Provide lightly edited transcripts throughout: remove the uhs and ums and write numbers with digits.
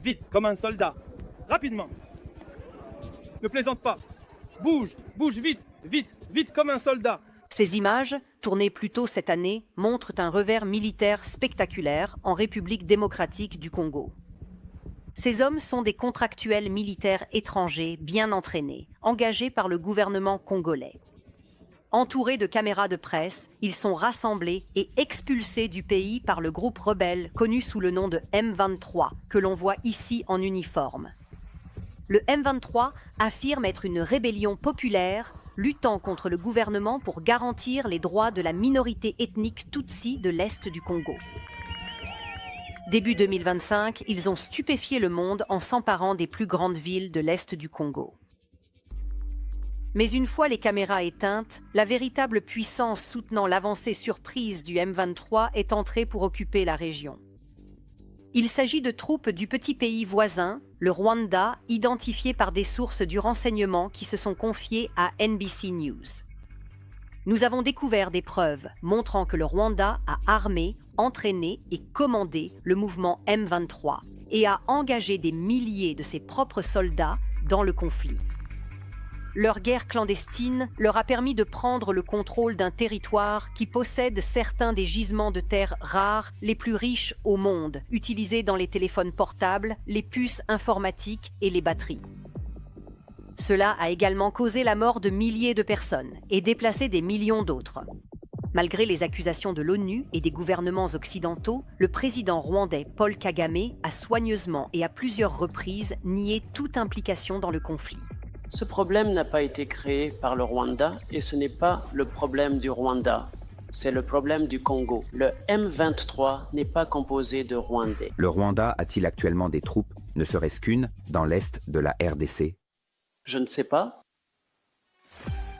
vite, comme un soldat. Rapidement. Ne plaisante pas. Bouge, bouge vite, vite, vite comme un soldat. Ces images, tournées plus tôt cette année, montrent un revers militaire spectaculaire en République démocratique du Congo. Ces hommes sont des contractuels militaires étrangers bien entraînés, engagés par le gouvernement congolais. Entourés de caméras de presse, ils sont rassemblés et expulsés du pays par le groupe rebelle connu sous le nom de M23, que l'on voit ici en uniforme. Le M23 affirme être une rébellion populaire luttant contre le gouvernement pour garantir les droits de la minorité ethnique Tutsi de l'Est du Congo. Début 2025, ils ont stupéfié le monde en s'emparant des plus grandes villes de l'Est du Congo. Mais une fois les caméras éteintes, la véritable puissance soutenant l'avancée surprise du M23 est entrée pour occuper la région. Il s'agit de troupes du petit pays voisin, le Rwanda, identifiées par des sources du renseignement qui se sont confiées à NBC News. Nous avons découvert des preuves montrant que le Rwanda a armé, entraîné et commandé le mouvement M23 et a engagé des milliers de ses propres soldats dans le conflit. Leur guerre clandestine leur a permis de prendre le contrôle d'un territoire qui possède certains des gisements de terre rares les plus riches au monde, utilisés dans les téléphones portables, les puces informatiques et les batteries. Cela a également causé la mort de milliers de personnes et déplacé des millions d'autres. Malgré les accusations de l'ONU et des gouvernements occidentaux, le président rwandais Paul Kagame a soigneusement et à plusieurs reprises nié toute implication dans le conflit. Ce problème n'a pas été créé par le Rwanda et ce n'est pas le problème du Rwanda. C'est le problème du Congo. Le M23 n'est pas composé de Rwandais. Le Rwanda a-t-il actuellement des troupes, ne serait-ce qu'une, dans l'est de la RDC? Je ne sais pas.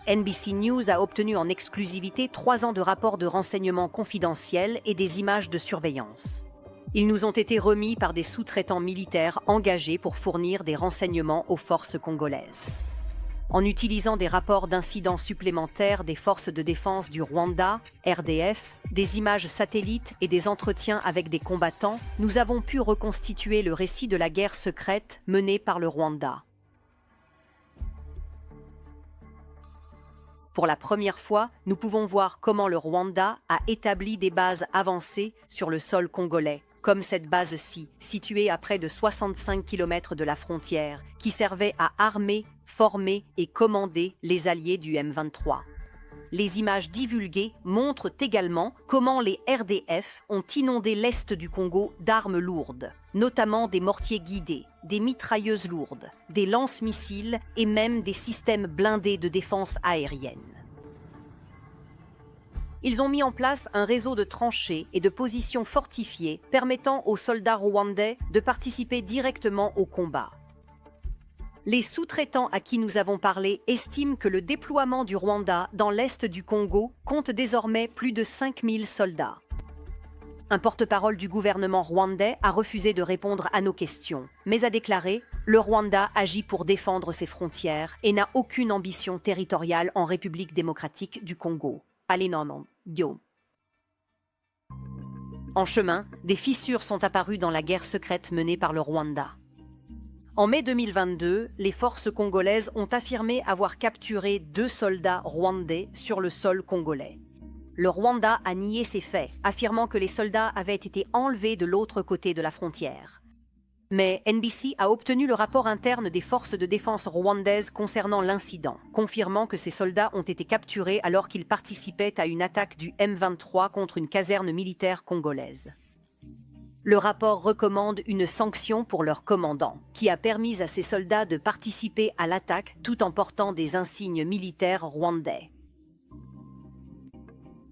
NBC News a obtenu en exclusivité 3 ans de rapports de renseignement confidentiels et des images de surveillance. Ils nous ont été remis par des sous-traitants militaires engagés pour fournir des renseignements aux forces congolaises. En utilisant des rapports d'incidents supplémentaires des forces de défense du Rwanda, RDF, des images satellites et des entretiens avec des combattants, nous avons pu reconstituer le récit de la guerre secrète menée par le Rwanda. Pour la première fois, nous pouvons voir comment le Rwanda a établi des bases avancées sur le sol congolais, comme cette base-ci, située à près de 65 km de la frontière, qui servait à armer, former et commander les alliés du M23. Les images divulguées montrent également comment les RDF ont inondé l'est du Congo d'armes lourdes, notamment des mortiers guidés, des mitrailleuses lourdes, des lance-missiles et même des systèmes blindés de défense aérienne. Ils ont mis en place un réseau de tranchées et de positions fortifiées permettant aux soldats rwandais de participer directement au combat. Les sous-traitants à qui nous avons parlé estiment que le déploiement du Rwanda dans l'est du Congo compte désormais plus de 5000 soldats. Un porte-parole du gouvernement rwandais a refusé de répondre à nos questions, mais a déclaré « Le Rwanda agit pour défendre ses frontières et n'a aucune ambition territoriale en République démocratique du Congo. » En chemin, des fissures sont apparues dans la guerre secrète menée par le Rwanda. En mai 2022, les forces congolaises ont affirmé avoir capturé 2 soldats rwandais sur le sol congolais. Le Rwanda a nié ces faits, affirmant que les soldats avaient été enlevés de l'autre côté de la frontière. Mais NBC a obtenu le rapport interne des forces de défense rwandaises concernant l'incident, confirmant que ces soldats ont été capturés alors qu'ils participaient à une attaque du M23 contre une caserne militaire congolaise. Le rapport recommande une sanction pour leur commandant, qui a permis à ces soldats de participer à l'attaque tout en portant des insignes militaires rwandais.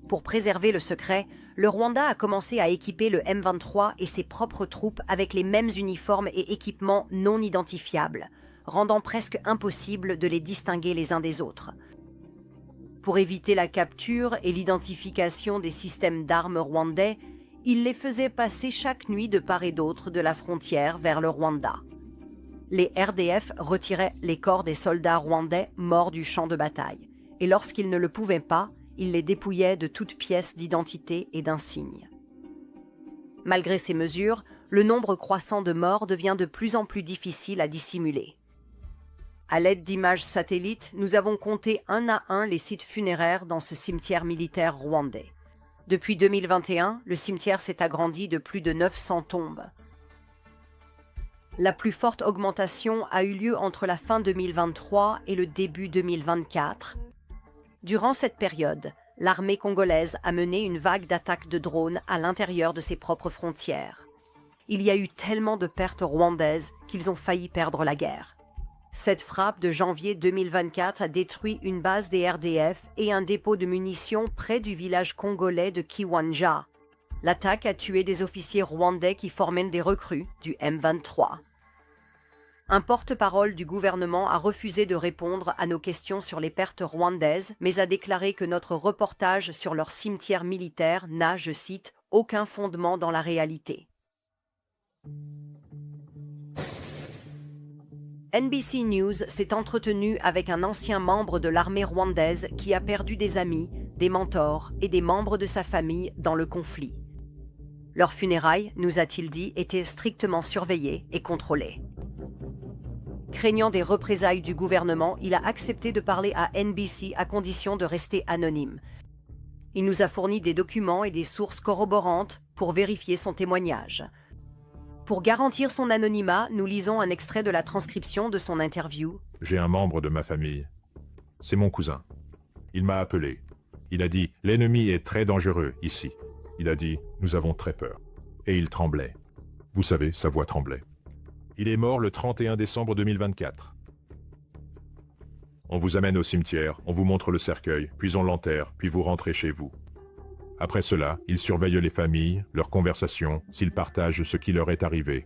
Pour préserver le secret, le Rwanda a commencé à équiper le M23 et ses propres troupes avec les mêmes uniformes et équipements non identifiables, rendant presque impossible de les distinguer les uns des autres. Pour éviter la capture et l'identification des systèmes d'armes rwandais, il les faisait passer chaque nuit de part et d'autre de la frontière vers le Rwanda. Les RDF retiraient les corps des soldats rwandais morts du champ de bataille, et lorsqu'ils ne le pouvaient pas, ils les dépouillaient de toute pièce d'identité et d'insigne. Malgré ces mesures, le nombre croissant de morts devient de plus en plus difficile à dissimuler. À l'aide d'images satellites, nous avons compté un à un les sites funéraires dans ce cimetière militaire rwandais. Depuis 2021, le cimetière s'est agrandi de plus de 900 tombes. La plus forte augmentation a eu lieu entre la fin 2023 et le début 2024. Durant cette période, l'armée congolaise a mené une vague d'attaques de drones à l'intérieur de ses propres frontières. Il y a eu tellement de pertes rwandaises qu'ils ont failli perdre la guerre. Cette frappe de janvier 2024 a détruit une base des RDF et un dépôt de munitions près du village congolais de Kiwanja. L'attaque a tué des officiers rwandais qui formaient des recrues du M23. Un porte-parole du gouvernement a refusé de répondre à nos questions sur les pertes rwandaises, mais a déclaré que notre reportage sur leur cimetière militaire n'a, je cite, « aucun fondement dans la réalité ». NBC News s'est entretenu avec un ancien membre de l'armée rwandaise qui a perdu des amis, des mentors et des membres de sa famille dans le conflit. Leurs funérailles, nous a-t-il dit, étaient strictement surveillées et contrôlées. Craignant des représailles du gouvernement, il a accepté de parler à NBC à condition de rester anonyme. Il nous a fourni des documents et des sources corroborantes pour vérifier son témoignage. Pour garantir son anonymat, nous lisons un extrait de la transcription de son interview. J'ai un membre de ma famille. C'est mon cousin. Il m'a appelé. Il a dit « L'ennemi est très dangereux ici ». Il a dit « Nous avons très peur ». Et il tremblait. Vous savez, sa voix tremblait. Il est mort le 31 décembre 2024. On vous amène au cimetière, on vous montre le cercueil, puis on l'enterre, puis vous rentrez chez vous. Après cela, ils surveillent les familles, leurs conversations, s'ils partagent ce qui leur est arrivé.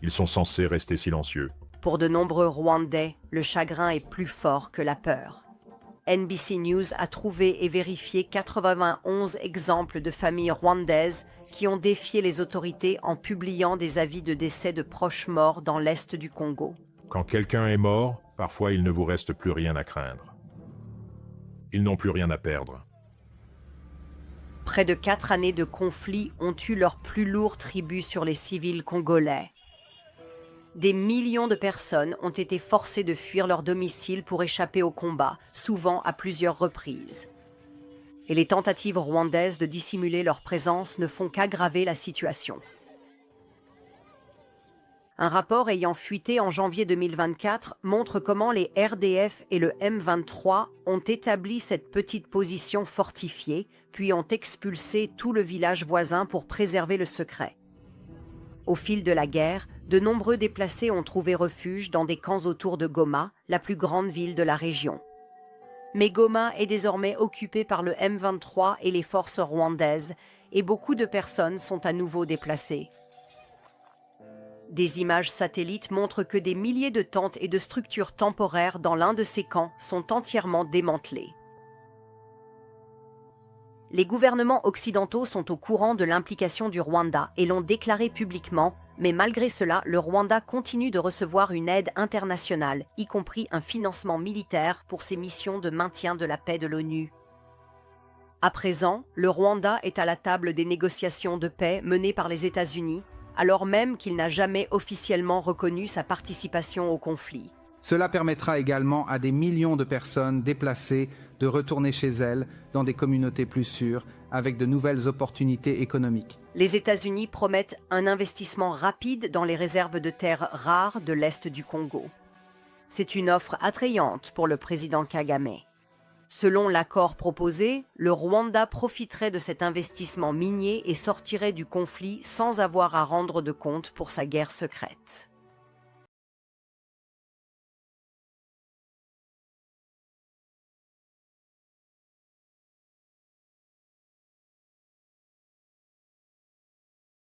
Ils sont censés rester silencieux. Pour de nombreux Rwandais, le chagrin est plus fort que la peur. NBC News a trouvé et vérifié 91 exemples de familles rwandaises qui ont défié les autorités en publiant des avis de décès de proches morts dans l'est du Congo. Quand quelqu'un est mort, parfois il ne vous reste plus rien à craindre. Ils n'ont plus rien à perdre. Près de 4 années de conflit ont eu leur plus lourd tribut sur les civils congolais. Des millions de personnes ont été forcées de fuir leur domicile pour échapper au combat, souvent à plusieurs reprises. Et les tentatives rwandaises de dissimuler leur présence ne font qu'aggraver la situation. Un rapport ayant fuité en janvier 2024 montre comment les RDF et le M23 ont établi cette petite position fortifiée, puis ont expulsé tout le village voisin pour préserver le secret. Au fil de la guerre, de nombreux déplacés ont trouvé refuge dans des camps autour de Goma, la plus grande ville de la région. Mais Goma est désormais occupée par le M23 et les forces rwandaises, et beaucoup de personnes sont à nouveau déplacées. Des images satellites montrent que des milliers de tentes et de structures temporaires dans l'un de ces camps sont entièrement démantelées. Les gouvernements occidentaux sont au courant de l'implication du Rwanda et l'ont déclaré publiquement, mais malgré cela, le Rwanda continue de recevoir une aide internationale, y compris un financement militaire pour ses missions de maintien de la paix de l'ONU. À présent, le Rwanda est à la table des négociations de paix menées par les États-Unis, alors même qu'il n'a jamais officiellement reconnu sa participation au conflit. Cela permettra également à des millions de personnes déplacées de retourner chez elles dans des communautés plus sûres, avec de nouvelles opportunités économiques. Les États-Unis promettent un investissement rapide dans les réserves de terres rares de l'Est du Congo. C'est une offre attrayante pour le président Kagame. Selon l'accord proposé, le Rwanda profiterait de cet investissement minier et sortirait du conflit sans avoir à rendre de compte pour sa guerre secrète.